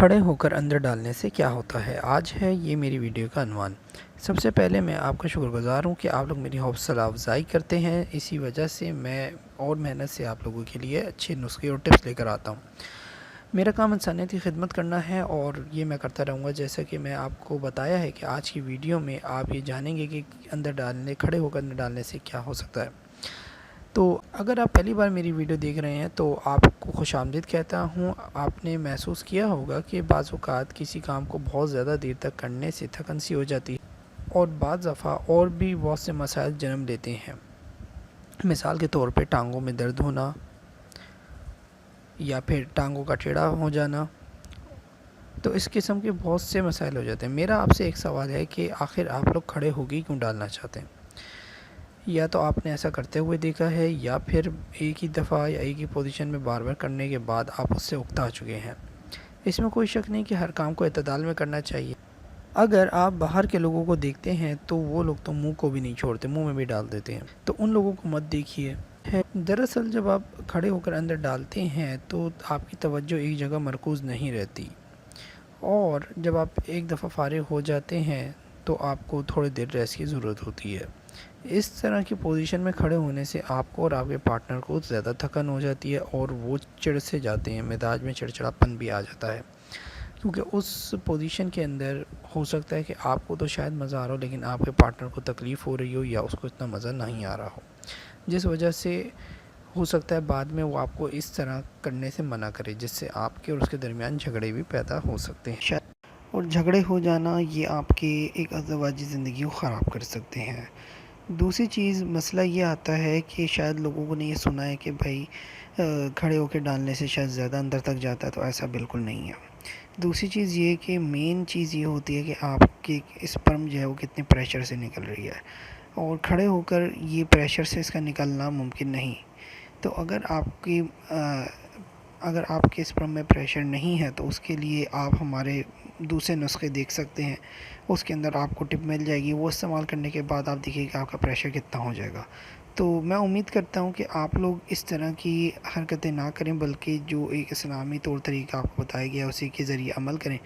खड़े होकर अंदर डालने से क्या होता है, आज है ये मेरी वीडियो का अनवान। सबसे पहले मैं आपका शुक्रगुज़ार हूँ कि आप लोग मेरी हौसला अफज़ाई करते हैं। इसी वजह से मैं और मेहनत से आप लोगों के लिए अच्छे नुस्खे और टिप्स लेकर आता हूँ। मेरा काम इंसानियत की खिदमत करना है और ये मैं करता रहूँगा। जैसा कि मैं आपको बताया है कि आज की वीडियो में आप ये जानेंगे कि खड़े होकर अंदर डालने से क्या हो सकता है। तो अगर आप पहली बार मेरी वीडियो देख रहे हैं तो आपको खुशामदीद कहता हूँ। आपने महसूस किया होगा कि बाज़ औक़ात किसी काम को बहुत ज़्यादा देर तक करने से थकन सी हो जाती है और बाज़ दफ़ा और भी बहुत से मसाइल जन्म लेते हैं। मिसाल के तौर पे टांगों में दर्द होना या फिर टांगों का टेढ़ा हो जाना। तो इस किस्म के बहुत से मसाइल हो जाते हैं। मेरा आपसे एक सवाल है कि आखिर आप लोग खड़े होके क्यों डालना चाहते हैं? या तो आपने ऐसा करते हुए देखा है या फिर एक ही दफ़ा या एक ही पोजीशन में बार बार करने के बाद आप उससे उकता चुके हैं। इसमें कोई शक नहीं कि हर काम को एतदाल में करना चाहिए। अगर आप बाहर के लोगों को देखते हैं तो वो लोग तो मुंह को भी नहीं छोड़ते, मुंह में भी डाल देते हैं, तो उन लोगों को मत देखिए। दरअसल जब आप खड़े होकर अंदर डालते हैं तो आपकी तवज्जो एक जगह मरकूज़ नहीं रहती और जब आप एक दफ़ा फ़ारिग हो जाते हैं तो आपको थोड़ी देर रेस्ट की ज़रूरत होती है। इस तरह की पोजीशन में खड़े होने से आपको और आपके पार्टनर को ज़्यादा थकान हो जाती है और वो चिढ़ से जाते हैं, मिजाज में चिड़चिड़ापन भी आ जाता है। क्योंकि उस पोजीशन के अंदर हो सकता है कि आपको तो शायद मज़ा आ रहा हो लेकिन आपके पार्टनर को तकलीफ़ हो रही हो या उसको इतना मज़ा नहीं आ रहा हो, जिस वजह से हो सकता है बाद में वो आपको इस तरह करने से मना करे, जिससे आपके और उसके दरमियान झगड़े भी पैदा हो सकते हैं शायद। और झगड़े हो जाना ये आपके एक अज़दवाजी ज़िंदगी को ख़राब कर सकते हैं। दूसरी चीज़ मसला ये आता है कि शायद लोगों को ने ये सुना है कि भाई खड़े होकर डालने से शायद ज़्यादा अंदर तक जाता है, तो ऐसा बिल्कुल नहीं है। दूसरी चीज़ ये कि मेन चीज़ ये होती है कि आपकी स्पर्म जो है वो कितने प्रेशर से निकल रही है और खड़े होकर ये प्रेशर से इसका निकलना मुमकिन नहीं। तो अगर आपके स्पर्म में प्रेशर नहीं है तो उसके लिए आप हमारे दूसरे नुस्खे देख सकते हैं। उसके अंदर आपको टिप मिल जाएगी, वो इस्तेमाल करने के बाद आप देखिएगा आपका प्रेशर कितना हो जाएगा। तो मैं उम्मीद करता हूँ कि आप लोग इस तरह की हरकतें ना करें, बल्कि जो एक इस्लामी तौर तरीका आपको बताया गया उसी के ज़रिए अमल करें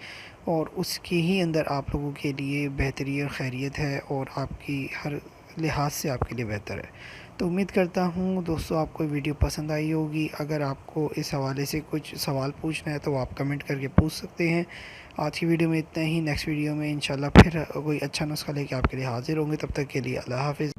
और उसके ही अंदर आप लोगों के लिए बेहतरी और खैरियत है और आपकी हर लिहाज से आपके लिए बेहतर है। तो उम्मीद करता हूँ दोस्तों आपको वीडियो पसंद आई होगी। अगर आपको इस हवाले से कुछ सवाल पूछना है तो आप कमेंट करके पूछ सकते हैं। आज की वीडियो में इतना ही। नेक्स्ट वीडियो में इंशाल्लाह फिर कोई अच्छा नुस्खा लेके आपके लिए हाज़िर होंगे। तब तक के लिए अल्लाह हाफ़िज़।